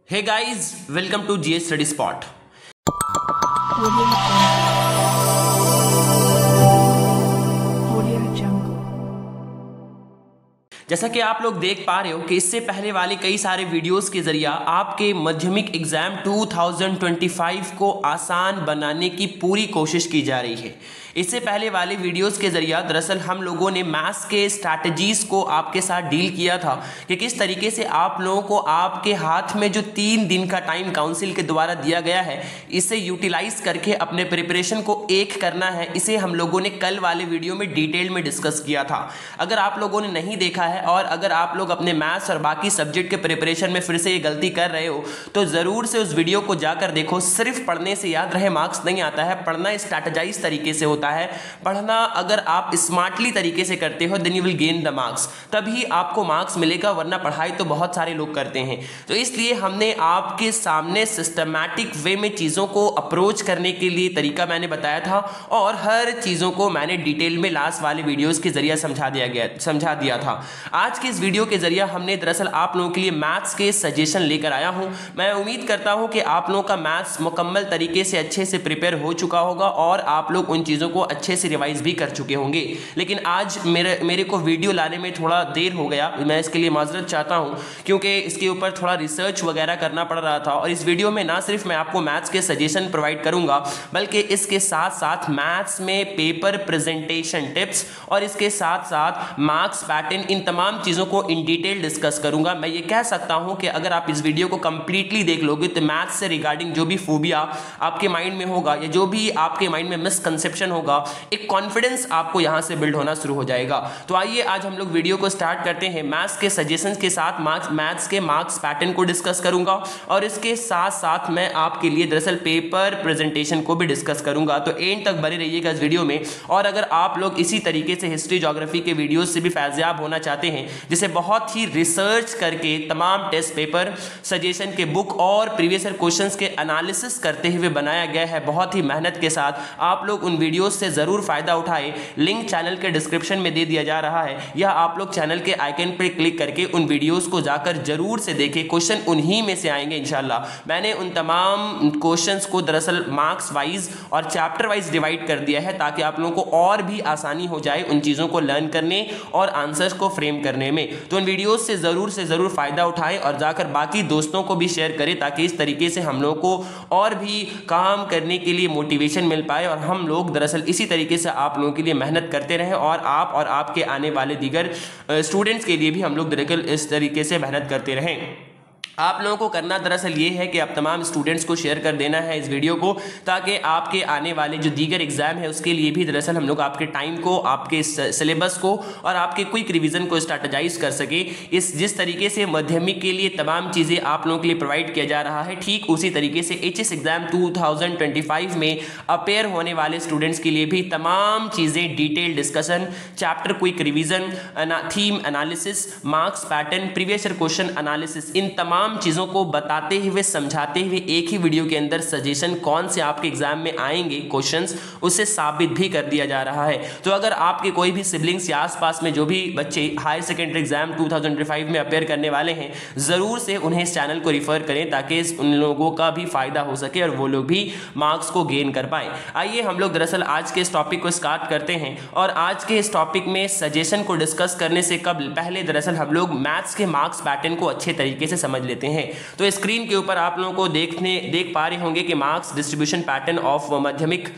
Hey guys, welcome to GS Study Spot। जैसा कि आप लोग देख पा रहे हो कि इससे पहले वाले कई सारे वीडियोस के जरिए आपके माध्यमिक एग्जाम 2025 को आसान बनाने की पूरी कोशिश की जा रही है। इससे पहले वाले वीडियोस के जरिए दरअसल हम लोगों ने मैथ्स के स्ट्रैटेजीज को आपके साथ डील किया था कि किस तरीके से आप लोगों को आपके हाथ में जो 3 दिन का टाइम काउंसिल के द्वारा दिया गया है इसे यूटिलाइज करके अपने प्रिपरेशन को एक करना है। इसे हम लोगों ने कल वाले वीडियो में डिटेल में डिस्कस किया था। अगर आप लोगों ने नहीं देखा है और अगर आप लोग अपने मैथ्स और बाकी सब्जेक्ट के प्रिपरेशन में फिर से ये गलती कर रहे हो तो ज़रूर से उस वीडियो को जाकर देखो। सिर्फ पढ़ने से याद रहे मार्क्स नहीं आता है, पढ़ना स्ट्रैटेजाइज तरीके से होता है। पढ़ना अगर आप स्मार्टली तरीके से करते हो then you will gain the marks, तभी आपको मार्क्स मिलेगा, वरना पढ़ाई तो बहुत सारे लोग करते हैं। तो इसलिए हमने आपके सामने सिस्टमैटिक वे में चीज़ों को अप्रोच करने के लिए तरीका मैंने बताया था और हर चीज़ों को मैंने डिटेल में लास्ट वाले वीडियोज़ के जरिए समझा दिया था। आज के इस वीडियो के जरिए हमने दरअसल आप लोगों के लिए मैथ्स के सजेशन लेकर आया हूं। मैं उम्मीद करता हूं कि आप लोगों का मैथ्स मुकम्मल तरीके से अच्छे से प्रिपेयर हो चुका होगा और आप लोग उन चीज़ों को अच्छे से रिवाइज भी कर चुके होंगे। लेकिन आज मेरे को वीडियो लाने में थोड़ा देर हो गया, मैं इसके लिए माजरत चाहता हूं क्योंकि इसके ऊपर थोड़ा रिसर्च वगैरह करना पड़ रहा था। और इस वीडियो में ना सिर्फ मैं आपको मैथ्स के सजेशन प्रोवाइड करूंगा बल्कि इसके साथ साथ मैथ्स में पेपर प्रेजेंटेशन टिप्स और इसके साथ साथ मार्क्स पैटर्न, इन तमाम चीज़ों को इन डिटेल डिस्कस करूंगा। मैं ये कह सकता हूं कि अगर आप इस वीडियो को कंप्लीटली देख लोगे तो मैथ्स से रिगार्डिंग जो भी फोबिया आपके माइंड में होगा या जो भी आपके माइंड में मिसकंसेप्शन होगा, एक कॉन्फिडेंस आपको यहां से बिल्ड होना शुरू हो जाएगा। तो आइए आज हम लोग वीडियो को स्टार्ट करते हैं। मैथ्स के सजेशंस के साथ मैथ्स के मार्क्स पैटर्न को डिस्कस करूंगा और इसके साथ साथ मैं आपके लिए दरअसल पेपर प्रेजेंटेशन को भी डिस्कस करूंगा। तो एंड तक बने रहिएगा इस वीडियो में। और अगर आप लोग इसी तरीके से हिस्ट्री ज्योग्राफी के वीडियोज से भी फैज़याब होना चाहते हैं जिसे बहुत ही रिसर्च करके तमाम टेस्ट पेपर सजेशन के बुक और प्रीवियस ईयर क्वेश्चंस के एनालिसिस करते हुए बनाया गया है, बहुत ही मेहनत के साथ, आप लोग उन वीडियोज से जरूर फायदा उठाए। लिंक चैनल के डिस्क्रिप्शन में दे दिया जा रहा है या आप लोग चैनल के आइकन पर क्लिक करके उन वीडियोज को जाकर जरूर से देखें। क्वेश्चन उन्हीं में से आएंगे इंशाल्लाह। मैंने उन तमाम क्वेश्चंस को दरअसल मार्क्स वाइज और चैप्टर वाइज डिवाइड कर दिया है ताकि आप लोगों को और भी आसानी हो जाए उन चीज़ों को लर्न करने और आंसर्स को फ्रेम करने में। तो उन वीडियोज से ज़रूर फ़ायदा उठाएं और जाकर बाकी दोस्तों को भी शेयर करें ताकि इस तरीके से हम लोगों को और भी काम करने के लिए मोटिवेशन मिल पाए और हम लोग दरअसल इसी तरीके से आप लोगों के लिए मेहनत करते रहें और आप और आपके आने वाले दीगर स्टूडेंट्स के लिए भी हम लोग दरअसल इस तरीके से मेहनत करते रहें। आप लोगों को करना दरअसल ये है कि आप तमाम स्टूडेंट्स को शेयर कर देना है इस वीडियो को ताकि आपके आने वाले जो दीगर एग्जाम है उसके लिए भी दरअसल हम लोग आपके टाइम को, आपके सिलेबस को और आपके क्विक रिवीजन को स्ट्रैटेजाइज कर सके। जिस तरीके से माध्यमिक के लिए तमाम चीज़ें आप लोगों के लिए प्रोवाइड किया जा रहा है, ठीक उसी तरीके से एचएस एग्जाम 2025 में अपेयर होने वाले स्टूडेंट्स के लिए भी तमाम चीज़ें, detail discussion, chapter quick revision, theme analysis, marks pattern, previous year question analysis, इन तमाम चीजों को बताते हुए समझाते हुए एक ही वीडियो के अंदर सजेशन कौन से आपके एग्जाम में आएंगे क्वेश्चंस उसे साबित भी कर दिया जा रहा है। तो अगर आपके कोई भी सिबलिंग्स या आसपास में जो भी बच्चे हायर सेकेंडरी एग्जाम 2025 में अपेयर करने वाले हैं जरूर से उन्हें इस चैनल को रिफर करें ताकि उन लोगों का भी फायदा हो सके और वो लोग भी मार्क्स को गेन कर पाए। आइए हम लोग दरअसल आज के इस टॉपिक को स्टार्ट करते हैं और आज के इस टॉपिक में सजेशन को डिस्कस करने से कबल पहले दरअसल हम लोग मैथ्स के मार्क्स पैटर्न को अच्छे तरीके से समझ लेते हैं। तो स्क्रीन के ऊपर आप लोगों को देख पा रहे होंगे कि मार्क्स डिस्ट्रीब्यूशन पैटर्न ऑफ माध्यमिक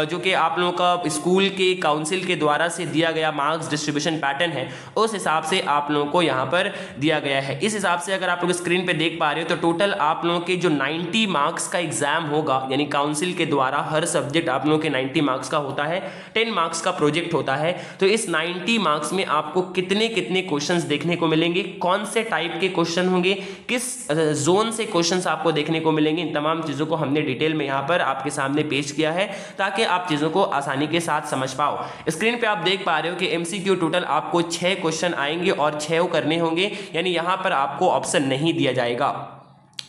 जो कि आप लोगों का स्कूल के काउंसिल के द्वारा से दिया गया मार्क्स डिस्ट्रीब्यूशन पैटर्न है, उस हिसाब से आप लोगों को यहाँ पर दिया गया है। इस हिसाब से अगर आप लोग स्क्रीन पे देख पा रहे हो तो टोटल आप लोगों के जो 90 मार्क्स का एग्जाम होगा, यानी काउंसिल के द्वारा हर सब्जेक्ट आप लोगों के 90 मार्क्स का होता है, 10 मार्क्स का प्रोजेक्ट होता है। तो इस 90 मार्क्स में आपको कितने कितने क्वेश्चंस देखने को मिलेंगे, कौन से टाइप के क्वेश्चन होंगे, किस जोन से क्वेश्चंस आपको देखने को मिलेंगे, इन तमाम चीज़ों को हमने डिटेल में यहाँ पर आपके सामने पेश किया है ताकि आप चीज़ों को आसानी के साथ समझ पाओ। स्क्रीन पे आप देख पा रहे हो कि एमसीक्यू टोटल आपको 6 क्वेश्चन आएंगे और 6 करने होंगे, यानी यहाँ पर आपको ऑप्शन नहीं दिया जाएगा।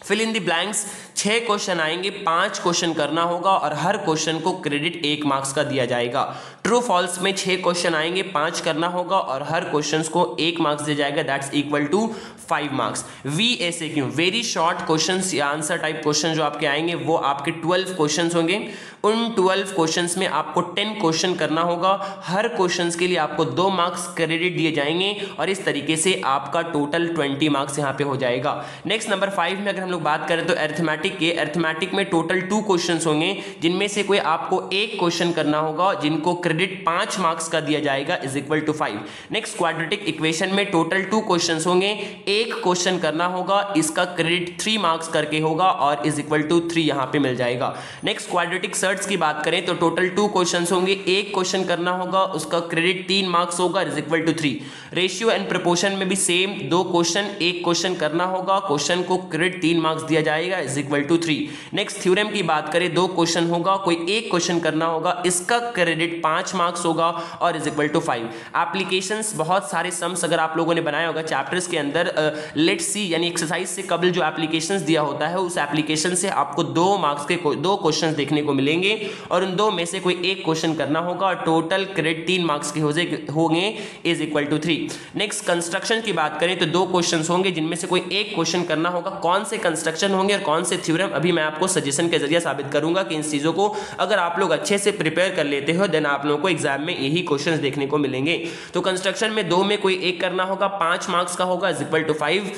Fill in the blanks 6 question आएंगे, 5 क्वेश्चन करना होगा और हर क्वेश्चन को क्रेडिट 1 मार्क्स का दिया जाएगा। ट्रू फॉल्स में 6 क्वेश्चन आएंगे, 5 करना होगा और हर क्वेश्चन को 1 मार्क्स दिया जाएगा, that's equal to 5 marks. VACQ very short questions या आंसर टाइप क्वेश्चन जो आपके आएंगे वो आपके 12 क्वेश्चंस होंगे। उन 12 क्वेश्चंस में आपको 10 क्वेश्चन करना होगा, हर क्वेश्चंस के लिए आपको 2 मार्क्स क्रेडिट दिए जाएंगे और इस तरीके से आपका टोटल 20 मार्क्स यहाँ पे हो जाएगा। नेक्स्ट नंबर 5 में अगर हम लोग बात करें तो अरिथमेटिक के, अरिथमेटिक में टोटल 2 क्वेश्चंस होंगे जिनमें से कोई आपको 1 क्वेश्चन करना होगा जिनको क्रेडिट 5 मार्क्स का दिया जाएगा is equal to 5। Next quadratic equation में टोटल 2 क्वेश्चंस होंगे, 1 क्वेश्चन करना होगा, इसका क्रेडिट 3 मार्क्स करके होगा और इज इक्वल टू 3 यहाँ पे मिल जाएगा। नेक्स्ट क्वाड्रेटिक सर्ट्स की बात करें तो टोटल 2 क्वेश्चंस होंगे, 1 क्वेश्चन करना होगा, उसका क्रेडिट 3 मार्क्स होगा is equal to 3। Ratio and proportion में भी सेम, 2 क्वेश्चन, 1 क्वेश्चन करना होगा, क्वेश्चन को क्रेडिट 3 मार्क्स दिया जाएगा is equal to 3। Next theorem की बात करें, 2 क्वेश्चन होगा, कोई 1 क्वेश्चन करना होगा, इसका क्रेडिट 5 मार्क्स होगा और इज इक्वल टू 5। एप्लीकेशंस, बहुत सारे सम्स अगर आप लोगों ने बनाया होगा चैप्टर्स के अंदर, लेट्स सी यानी एक्सरसाइज से कबल जो एप्लीकेशंस दिया होता है उस एप्लीकेशन से आपको 2 मार्क्स के 2 क्वेश्चंस देखने को मिलेंगे और उन 2 में से कोई 1 क्वेश्चन करना होगा और टोटल क्रेडिट 3 मार्क्स के होंगे is equal to 3। Next construction की बात करें तो 2 क्वेश्चंस होंगे जिनमें से कोई 1 क्वेश्चन करना होगा, कौन से कंस्ट्रक्शन होंगे और कौन से थ्योरम अभी मैं आपको सजेशन के जरिए साबित करूंगा कि इन चीजों को अगर आप लोग अच्छे से प्रिपेयर कर लेते हो देन आप लोगों को एग्जाम में यही क्वेश्चंस देखने को मिलेंगे। तो कंस्ट्रक्शन में 2 में कोई 1 करना होगा, 5 मार्क्स का होगा is equal to 5।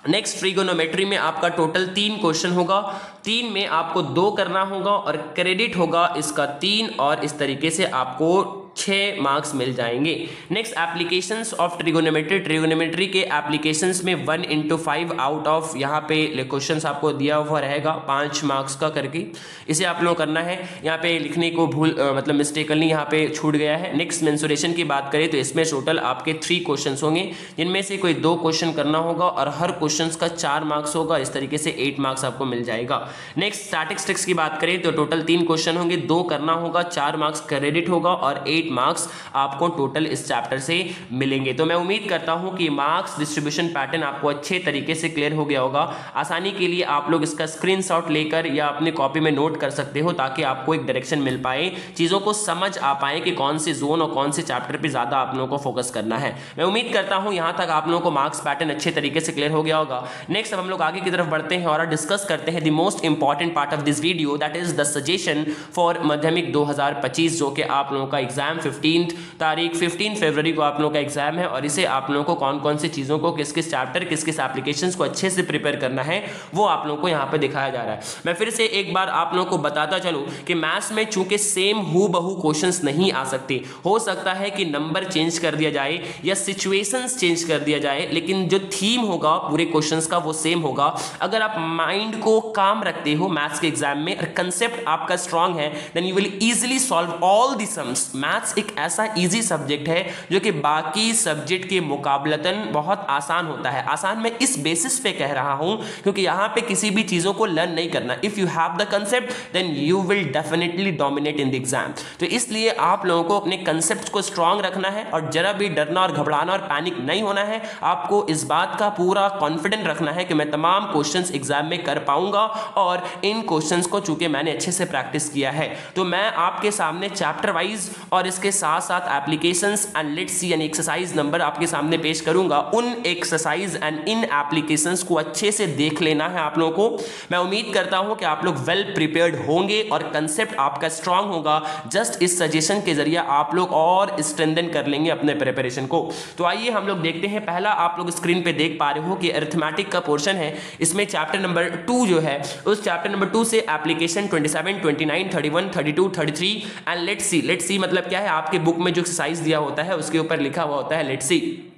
Next trigonometry में आपका टोटल 3 क्वेश्चन होगा, 3 में आपको 2 करना होगा और क्रेडिट होगा इसका 3 और इस तरीके से आपको 6 मार्क्स मिल जाएंगे। Next applications of trigonometry, trigonometry के एप्लीकेशंस में 1 into 5 आउट ऑफ यहाँ पे क्वेश्चंस आपको दिया हुआ रहेगा 5 मार्क्स का करके, इसे आप लोगों को करना है। यहाँ पे लिखने को भूल मतलब मिस्टेकली यहाँ पे छूट गया है। नेक्स्ट मेंसुरेशन की बात करें तो इसमें टोटल आपके 3 क्वेश्चन होंगे जिनमें से कोई 2 क्वेश्चन करना होगा और हर क्वेश्चन का 4 मार्क्स होगा, इस तरीके से 8 मार्क्स आपको मिल जाएगा। नेक्स्ट स्टैटिस्टिक्स की बात करें तो टोटल 3 क्वेश्चन होंगे, 2 करना होगा, 4 मार्क्स क्रेडिट होगा और 8 मार्क्स आपको टोटल इस चैप्टर से मिलेंगे। तो मैं उम्मीद करता हूं कि मार्क्स डिस्ट्रीब्यूशन पैटर्न आपको अच्छे तरीके से क्लियर हो गया होगा। आसानी के लिए आप लोग इसका स्क्रीनशॉट लेकर या अपने कॉपी में नोट कर सकते हो ताकि आपको एक डायरेक्शन मिल पाए, चीजों को समझ आ पाए कि कौन से जोन और कौन से चैप्टर पे ज्यादा आप लोगों को फोकस करना है। मैं उम्मीद करता हूं यहां तक आप लोगों को मार्क्स पैटर्न अच्छे तरीके से क्लियर हो गया होगा। नेक्स्ट अब हम लोग आगे की तरफ बढ़ते हैं और डिस्कस करते हैं the most important part of this video, that is the suggestion for माध्यमिक 2025 जो कि आप लोगों का एग्जाम 15 फरवरी को आप लोगों का एग्जाम है और इसे आप लोगों को कौन कौन सी चीजों को किस किस चैप्टर किस किस एप्लीकेशंस को अच्छे से प्रिपेयर करना है वो आप लोगों को यहाँ पे दिखाया जा रहा है। मैं फिर से एक बार आप लोगों को बताता चलूं कि मैथ्स में चूंकि सेम हूबहू क्वेश्चंस नहीं आ सकते, हो सकता है कि नंबर चेंज कर दिया जाए या सिचुएशंस चेंज कर दिया जाए, लेकिन जो थीम होगा पूरे क्वेश्चंस का वो सेम होगा। अगर आप माइंड को काम रखते हो मैथ्स के एग्जाम में और कंसेप्ट आपका स्ट्रांग है then you will easily solve all the sums. Maths एक ऐसा इजी सब्जेक्ट है जो कि बाकी सब्जेक्ट के मुकाबलतन बहुत आसान होता है। आसान मैं इस बेसिस पे कह रहा हूं क्योंकि यहां पे किसी भी चीजों को लर्न नहीं करना। If you have the concept then you will definitely dominate in the exam. तो इसलिए आप लोगों को अपने कंसेप्ट को स्ट्रांग रखना है और जरा भी डरना और घबराना और पैनिक नहीं होना है। आपको इस बात का पूरा कॉन्फिडेंट रखना है कि मैं तमाम क्वेश्चंस एग्जाम में कर पाऊंगा और इन क्वेश्चंस को चूंकि मैंने अच्छे से प्रैक्टिस किया है तो मैं आपके सामने चैप्टर वाइज और इसके साथ साथ एप्लीकेशंस एंड लेट्स सी यानी एक्सरसाइज नंबर आपके सामने पेश करूंगा। उन एक्सरसाइज एंड इन एप्लीकेशंस को अच्छे से देख लेना है आप लोगों को। मैं उम्मीद करता हूं कि आप लोग वेल प्रिपेयर्ड होंगे और कंसेप्ट आपका स्ट्रांग होगा। जस्ट इस सजेशन के जरिए आप लोग और स्ट्रेंथन कर लेंगे अपने प्रिपरेशन को। तो आइए हम लोग देखते हैं। पहला आप लोग स्क्रीन पे देख पा रहे हो कि अरिथमेटिक का पोर्शन है, इसमें चैप्टर नंबर 2 जो है उस चैप्टर नंबर 2 से एप्लीकेशन 27, 29, 31, 32, 33 एंड लेट्स सी मतलब क्या है, आपके बुक में जो एक्सरसाइज दिया होता है उसके ऊपर लिखा हुआ होता है लेट्स सी।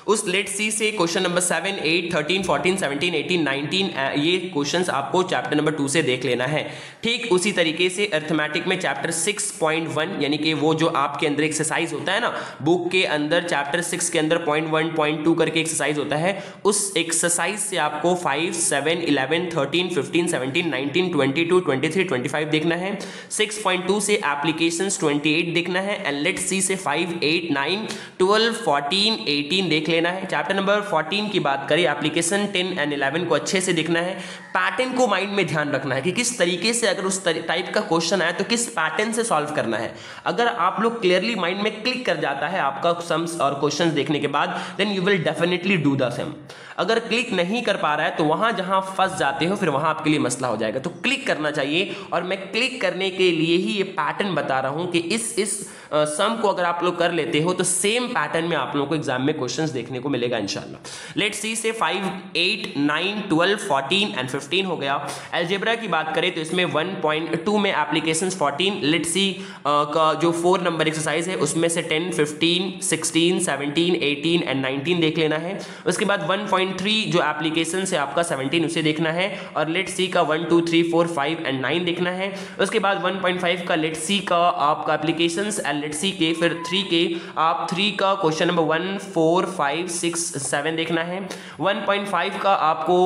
उस लेट्स सी से क्वेश्चन नंबर 7, 8, 13, 14, 17, 18, 19 ये क्वेश्चंस आपको चैप्टर नंबर 2 से देख लेना है। ठीक उसी तरीके से अरिथमेटिक में चैप्टर 6.1 यानी कि वो जो आपके अंदर एक्सरसाइज होता है ना बुक के अंदर, चैप्टर 6 के अंदर 0.1, 0.2 करके एक्सरसाइज होता है, उस एक्सरसाइज से आपको 5, 7, 11, 13, 15, 17, 19, 22, 23, 25 देखना है। 6.2 से एप्लीकेशंस 28 देखना है एंड लेट्स सी से 5, 8, 9, 12, 14, 18 देख लेना है। चैप्टर नंबर 14 की बात करें, एप्लीकेशन 10 एंड 11 को अच्छे से देखना है। पैटर्न को माइंड में ध्यान रखना है कि किस तरीके से अगर उस टाइप का क्वेश्चन आए तो किस पैटर्न से सॉल्व करना है। अगर आप लोग क्लियरली माइंड में क्लिक कर जाता है आपका सम्स और क्वेश्चंस देखने के बाद, then you will definitely do the sum. अगर क्लिक नहीं कर पा रहा है तो वहां जहां फंस जाते हो फिर वहां आपके लिए मसला हो जाएगा। तो क्लिक करना चाहिए, और मैं क्लिक करने के लिए ही ये पैटर्न बता रहा हूं कि इस सम को अगर आप लोग कर लेते हो तो सेम पैटर्न में आप लोगों को एग्जाम में क्वेश्चंस देखने को मिलेगा इंशाल्लाह। लेट्स सी से 5, 8, 9, 12, 14 एंड 15 हो गया। अलजेब्रा की बात करें तो इसमें 1.2 में एप्लीकेशंस 14, लेट्स सी का जो 4 नंबर एक्सरसाइज है उसमें से 10, 15, 16, 17, 18 एंड 19 देख लेना है। उसके बाद 1.3 जो एप्लीकेशन है आपका 17 उसे देखना है, और लेट्स सी का 1, 2, 3, 4, 5 एंड 9 देखना है। उसके बाद 1.5 का लेट्स सी का आपका एप्लीकेशंस एंड लेट्स सी के फिर 3 के आप 3 का क्वेश्चन नंबर 1, 4, 5, 6, 7 देखना है। 1.5 का आपको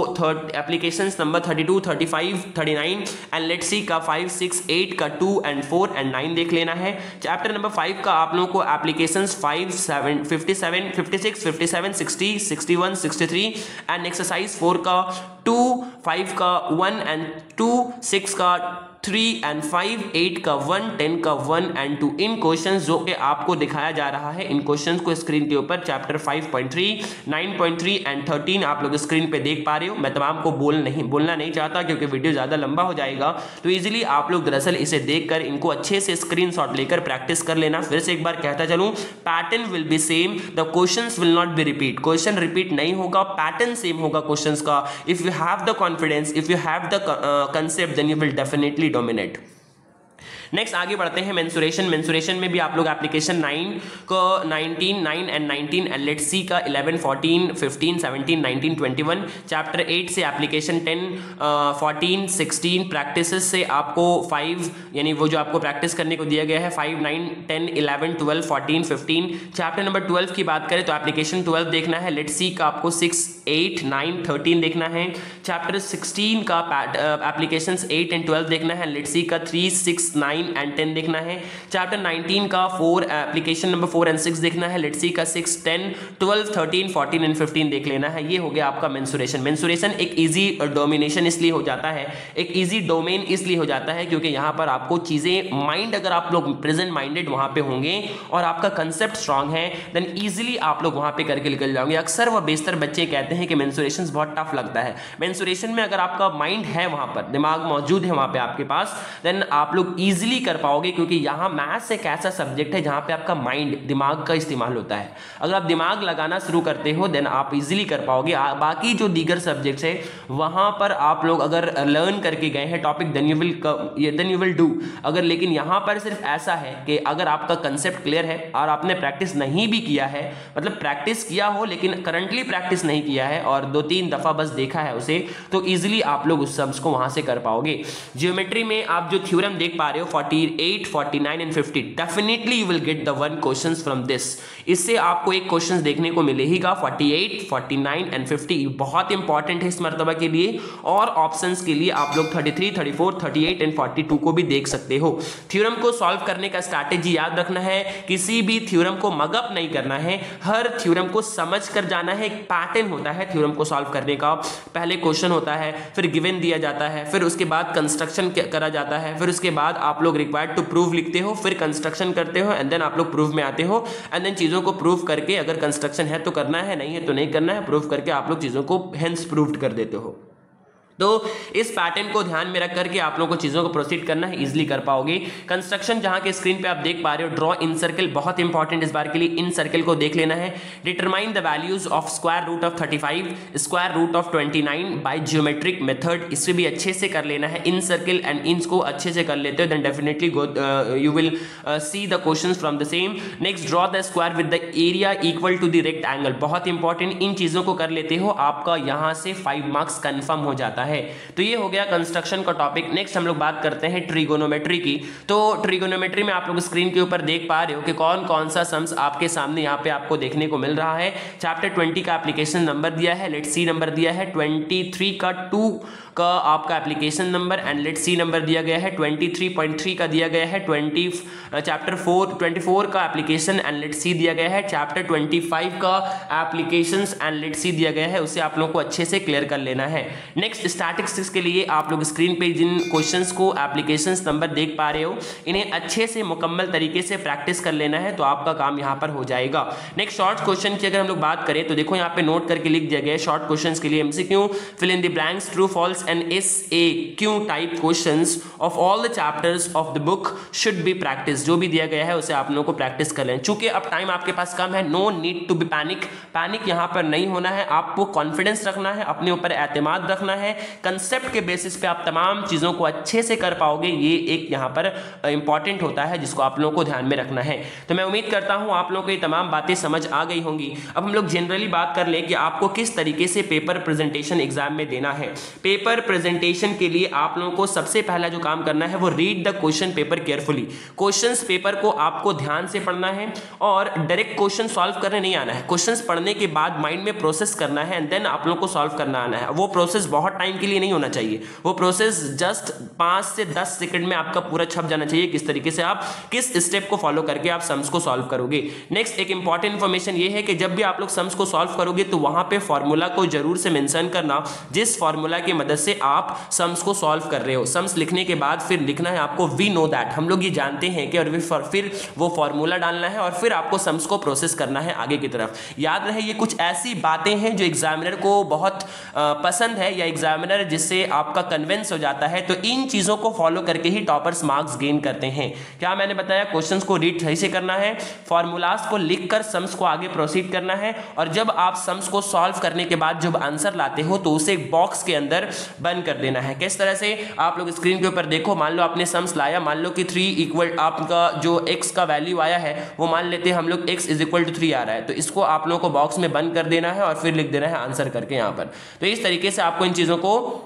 applications number 32, 35, 39 and let's see का 5, 6, 8 का 2 एंड 4 एंड 9 देख लेना है। चैप्टर नंबर 5 का आप लोगों को एप्लीकेशंस 5, 7, 57, 56, 57, 60, 61, 63 एंड एक्सरसाइज 4 का 2, 5 का 1 एंड 2, 6 का 3 एंड 5, 8 का 1, 10 का 1 एंड 2। इन क्वेश्चंस जो कि आपको दिखाया जा रहा है, इन क्वेश्चंस को स्क्रीन के ऊपर चैप्टर 5.3, 9.3 एंड 13 आप लोग स्क्रीन पे देख पा रहे हो। मैं तमाम को बोलना नहीं चाहता क्योंकि वीडियो ज़्यादा लंबा हो जाएगा, तो इजीली आप लोग दरअसल इसे देखकर इनको अच्छे से स्क्रीनशॉट लेकर प्रैक्टिस कर लेना। फिर से एक बार कहता चलूँ, pattern will be same, the questions will not be repeat. Question repeat नहीं होगा, पैटर्न सेम होगा क्वेश्चंस का। If you have the confidence, if you have the concept, then you will definitely dominate. Next आगे बढ़ते हैं mensuration में भी आप लोग एप्लीकेशन 9 को 19, 9 एंड 19 एंड लेट्स सी का 11, 14, 15, 17, 19, 21। चैप्टर 8 से एप्लीकेशन 10, 14, 16 प्रैक्टिसेस से आपको 5 यानी वो जो आपको प्रैक्टिस करने को दिया गया है 5, 9, 10, 11, 12, 14, 15। चैप्टर नंबर 12 की बात करें तो एप्लीकेशन 12 देखना है, लेट्स सी का आपको 6, 8, 9, 13 देखना है। चैप्टर 16 का एप्लीकेशन 8 एंड 12 देखना है, लेट्स सी का 3, 6, 9 एंड 10 देखना है। चैप्टर 19 का 4 एप्लीकेशन नंबर 4 एंड 6 देखना है, लेट्स सी का 6, 10, 12, 13, 14 एंड 15 देख लेना है। ये हो गया आपका मेंसुरेशन एक इजी डोमिनेशन इसलिए हो जाता है, एक इजी डोमेन इसलिए हो जाता है क्योंकि यहाँ पर आपको चीजें माइंड, अगर आप लोग प्रेजेंट माइंडेड वहां पे होंगे और आपका कंसेप्ट स्ट्रांग है, देन इजीली आप लोग वहां पे करके निकल जाओगे। अक्सर वह बेशतर बच्चे कहते हैं कि मेंसुरेशन बहुत टफ लगता है। मेंसुरेशन में अगर आपका माइंड है, वहां पर दिमाग मौजूद है वहां पे आपके पास, देन आप लोग इजीली कर पाओगे, क्योंकि यहाँ मैथ्स एक ऐसा सब्जेक्ट है जहां पे आपका माइंड, दिमाग का इस्तेमाल होता है। अगर आप दिमाग लगाना शुरू करते हो देन आप इजीली कर पाओगे। बाकी जो दीगर सब्जेक्ट्स है वहां पर आप लोग अगर लर्न करके गए हैं topic, then you will do. अगर लेकिन यहां पर सिर्फ ऐसा है कि अगर आपका कंसेप्ट क्लियर है और आपने प्रैक्टिस नहीं भी किया है, मतलब प्रैक्टिस किया हो लेकिन करंटली प्रैक्टिस नहीं किया है और 2-3 दफा बस देखा है उसे, तो इजीली आप लोग उस सब्स को वहां से कर पाओगे। ज्योमेट्री में आप जो थ्योरम देख पा रहे हो 48, 49 and 50, definitely you will get the 1 questions from this. इससे आपको एक क्वेश्चंस देखने को मिलेगा 48, 49 एंड 50। बहुत इंपॉर्टेंट है इस मर्तबा के लिए, और ऑप्शंस के लिए आप लोग 33, 34, 38 एंड 42 को भी देख सकते हो। थ्योरम को सॉल्व करने का स्ट्रैटेजी याद रखना है, किसी भी थ्योरम को मगअप नहीं करना है, हर थ्योरम को समझ कर जाना है। एक पैटर्न होता है थ्योरम को सॉल्व करने का, पहले क्वेश्चन होता है, फिर गिवन दिया जाता है, फिर उसके बाद कंस्ट्रक्शन करा जाता है, फिर उसके बाद आप लोग रिक्वायर्ड टू प्रूव लिखते हो, फिर कंस्ट्रक्शन करते हो एंड देन आप लोग प्रूफ में आते हो। एंड देन चीजों को प्रूव करके, अगर कंस्ट्रक्शन है तो करना है, नहीं है तो नहीं करना है, प्रूफ करके आप लोग चीजों को हेंस प्रूव्ड कर देते हो। तो इस पैटर्न को ध्यान में रख करके आप लोगों को चीजों को प्रोसीड करना है, इजीली कर पाओगे। कंस्ट्रक्शन जहां के स्क्रीन पे आप देख पा रहे हो, ड्रॉ इन सर्कल, बहुत इंपॉर्टेंट इस बार के लिए इन सर्कल को देख लेना है। Determine the values of square root of 35, square root of 29 by geometric method, इसे भी अच्छे से कर लेना है। इन सर्कल एंड इंस को अच्छे से कर लेते हो then definitely you will see the questions from the same. Next, draw the square with the area equal to the rectangle, बहुत इंपॉर्टेंट, इन चीजों को कर लेते हो आपका यहां से 5 मार्क्स कंफर्म हो जाता है। तो ये हो गया कंस्ट्रक्शन का टॉपिक। नेक्स्ट हम लोग बात करते हैं ट्रिगोनोमेट्री की। तो ट्रिगोनोमेट्री में आप लोग स्क्रीन के ऊपर देख पा रहे हो कि कौन कौन सा सम्स आपके सामने यहाँ पे आपको देखने को मिल रहा है। चैप्टर 20 का एप्लीकेशन नंबर दिया है, लेट सी नंबर दिया है 23 का 2 का आपका application number and let see number दिया गया है 23.3 का दिया गया है, चैप्टर 24 का एप्लीकेशन एंड लेट सी दिया गया है, चैप्टर 25 का एप्लीकेशंस एंड लेट सी दिया गया है। उसे आप लोगों को अच्छे से क्लियर कर लेना है। नेक्स्ट स्टैटिस्टिक्स के लिए आप लोग स्क्रीन पे जिन क्वेश्चंस को एप्लीकेशंस नंबर देख पा रहे हो, इन्हें अच्छे से मुकम्मल तरीके से प्रैक्टिस कर लेना है, तो आपका काम यहाँ पर हो जाएगा। नेक्स्ट शॉर्ट क्वेश्चन की अगर हम लोग बात करें तो देखो यहाँ पे नोट करके लिख दिया गया है शॉर्ट क्वेश्चंस के लिए MCQ, fill in the blanks, true false and SAQ type questions of all the chapters of the book should be practiced। जो भी दिया गया है उसे आप लोगों को प्रैक्टिस कर लें। चूंकि अब टाइम आपके पास कम है, no need to be panic यहाँ पर नहीं होना है। आपको कॉन्फिडेंस रखना है, अपने ऊपर एतमाद रखना है, कंसेप्ट के बेसिस पे आप तमाम चीज़ों को अच्छे से कर पाओगे। ये एक यहाँ पर इंपॉर्टेंट होता है जिसको आप लोगों को ध्यान में रखना है। तो मैं उम्मीद करता हूँ आप लोगों को ये तमाम बातें समझ आ गई होंगी। अब हम लोग जनरली बात कर लें कि आपको किस तरीके से पेपर प्रेजेंटेशन एग्जाम में देना है। पेपर प्रेजेंटेशन के लिए आप लोगों को सबसे पहला जो काम करना है वो read the question paper carefully. Questions paper को आपको ध्यान से पढ़ना है और डायरेक्ट क्वेश्चन सॉल्व करने नहीं आना है। क्वेश्चंस पढ़ने के बाद माइंड में प्रोसेस करना है एंड देन आप लोगों को सॉल्व करना आना है। वो प्रोसेस बहुत टाइम के लिए नहीं होना चाहिए, वो प्रोसेस जस्ट 5 से 10 सेकंड में आपका पूरा छप जाना चाहिए किस तरीके से आप किस स्टेप को फॉलो करके आप सम्स को सॉल्व करोगे। नेक्स्ट एक इंपॉर्टेंट इंफॉर्मेशन ये है कि जब भी आप लोग सम्स को सॉल्व करोगे तो वहां पे फॉर्मूला को जरूर से मेंशन करना, जिस फॉर्मूला की मदद से आप सम्स को सॉल्व कर रहे हो। सम्स लिखने के बाद फिर लिखना है आपको वी नो दैट, हम लोग ये जानते हैं कि, और फिर वो फॉर्मूला डालना है और फिर आपको सम्स को प्रोसेस करना है आगे की तरफ। याद रहे ये कुछ ऐसी बातें हैं जो एग्जामिनर को बहुत पसंद है या एग्जामिनर जिससे आपका कन्विंस हो जाता है। तो इन चीज़ों को फॉलो करके ही टॉपर्स मार्क्स गेन करते हैं। क्या मैंने बताया, क्वेश्चंस को रीड सही से करना है, फॉर्मूलाज को लिखकर सम्स को आगे प्रोसीड करना है, और जब आप सम्स को सॉल्व करने के बाद जब आंसर लाते हो तो उसे एक बॉक्स के अंदर बंद कर देना है। किस तरह से, आप लोग स्क्रीन के ऊपर देखो, मान लो आपने सम्स लाया, मान लो कि 3 इक्वल आपका जो x का वैल्यू आया है वो मान लेते हैं हम लोग x इज इक्वल टू 3 आ रहा है, तो इसको आप लोगों को बॉक्स में बंद कर देना है और फिर लिख देना है आंसर करके यहाँ पर। तो इस तरीके से आपको इन चीज़ों को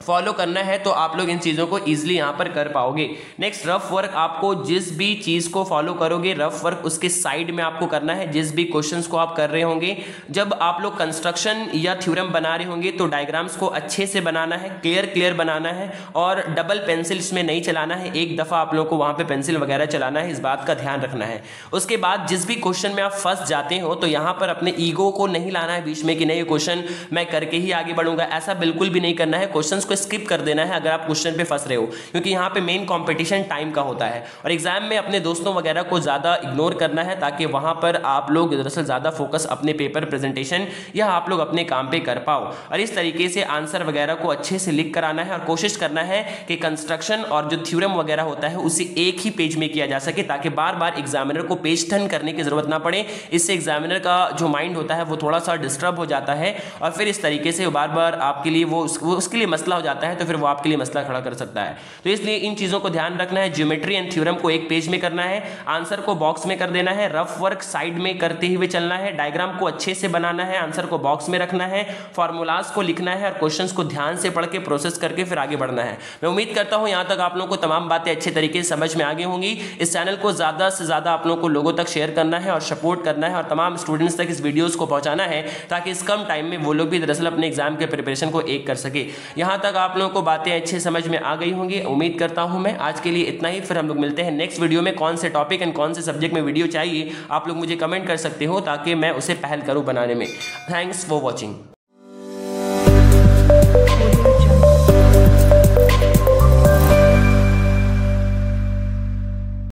फॉलो करना है तो आप लोग इन चीज़ों को इजीली यहाँ पर कर पाओगे। नेक्स्ट रफ वर्क, आपको जिस भी चीज़ को फॉलो करोगे रफ वर्क उसके साइड में आपको करना है। जिस भी क्वेश्चंस को आप कर रहे होंगे, जब आप लोग कंस्ट्रक्शन या थ्योरम बना रहे होंगे तो डायग्राम्स को अच्छे से बनाना है, क्लियर बनाना है, और डबल पेंसिल इसमें नहीं चलाना है। एक दफ़ा आप लोग को वहाँ पर पेंसिल वगैरह चलाना है, इस बात का ध्यान रखना है। उसके बाद जिस भी क्वेश्चन में आप फंस जाते हो तो यहाँ पर अपने ईगो को नहीं लाना है बीच में कि नहीं ये क्वेश्चन मैं करके ही आगे बढ़ूंगा, ऐसा बिल्कुल भी नहीं करना है। क्वेश्चंस को स्किप कर देना है अगर आप क्वेश्चन पे फंस रहे हो, क्योंकि यहाँ पे मेन कंपटीशन टाइम का होता है और एग्जाम में अपने दोस्तों वगैरह को ज़्यादा इग्नोर करना है ताकि वहाँ पर आप लोग दरअसल ज़्यादा फोकस अपने पेपर प्रेजेंटेशन या आप लोग अपने काम पे कर पाओ। और इस तरीके से आंसर वगैरह को अच्छे से लिख कर आना है और कोशिश करना है कि कंस्ट्रक्शन और जो थ्योरम वगैरह होता है उसे एक ही पेज में किया जा सके ताकि बार बार एग्जामिनर को पेज टर्न करने की जरूरत ना पड़े। इससे एग्जामिनर का जो माइंड होता है वो थोड़ा सा डिस्टर्ब हो जाता है और फिर इस तरीके से बार बार आपके लिए वो उसके लिए मसला हो जाता है, तो फिर वो आपके लिए मसला खड़ा कर सकता है। तो इसलिए इन चीज़ों को ध्यान रखना है। ज्योमेट्री एंड थ्योरम को एक पेज में करना है, आंसर को बॉक्स में कर देना है, रफ वर्क साइड में करते हुए चलना है, डायग्राम को अच्छे से बनाना है, आंसर को बॉक्स में रखना है, फॉर्मूलाज को लिखना है और क्वेश्चंस को ध्यान से पढ़ के प्रोसेस करके फिर आगे बढ़ना है। मैं उम्मीद करता हूं यहां तक आप लोगों को तमाम बातें अच्छे तरीके से समझ में आ गई होंगी। इस चैनल को ज़्यादा से ज़्यादा आप लोगों को लोगों तक शेयर करना है और सपोर्ट करना है और तमाम स्टूडेंट्स तक इस वीडियोज़ को पहुँचाना है ताकि इस कम टाइम में वो लोग भी दरअसल अपने एग्जाम के प्रिपरेशन को एक कर सके। यहाँ तक आप लोगों को बातें अच्छे समझ में आ गई होंगी, उम्मीद करता हूं मैं। आज के लिए इतना ही, फिर हम लोग मिलते हैं नेक्स्ट वीडियो में। कौन से टॉपिक एंड कौन से सब्जेक्ट में वीडियो चाहिए आप लोग मुझे कमेंट कर सकते हो ताकि मैं उसे पहल करूं बनाने में। Thanks for watching.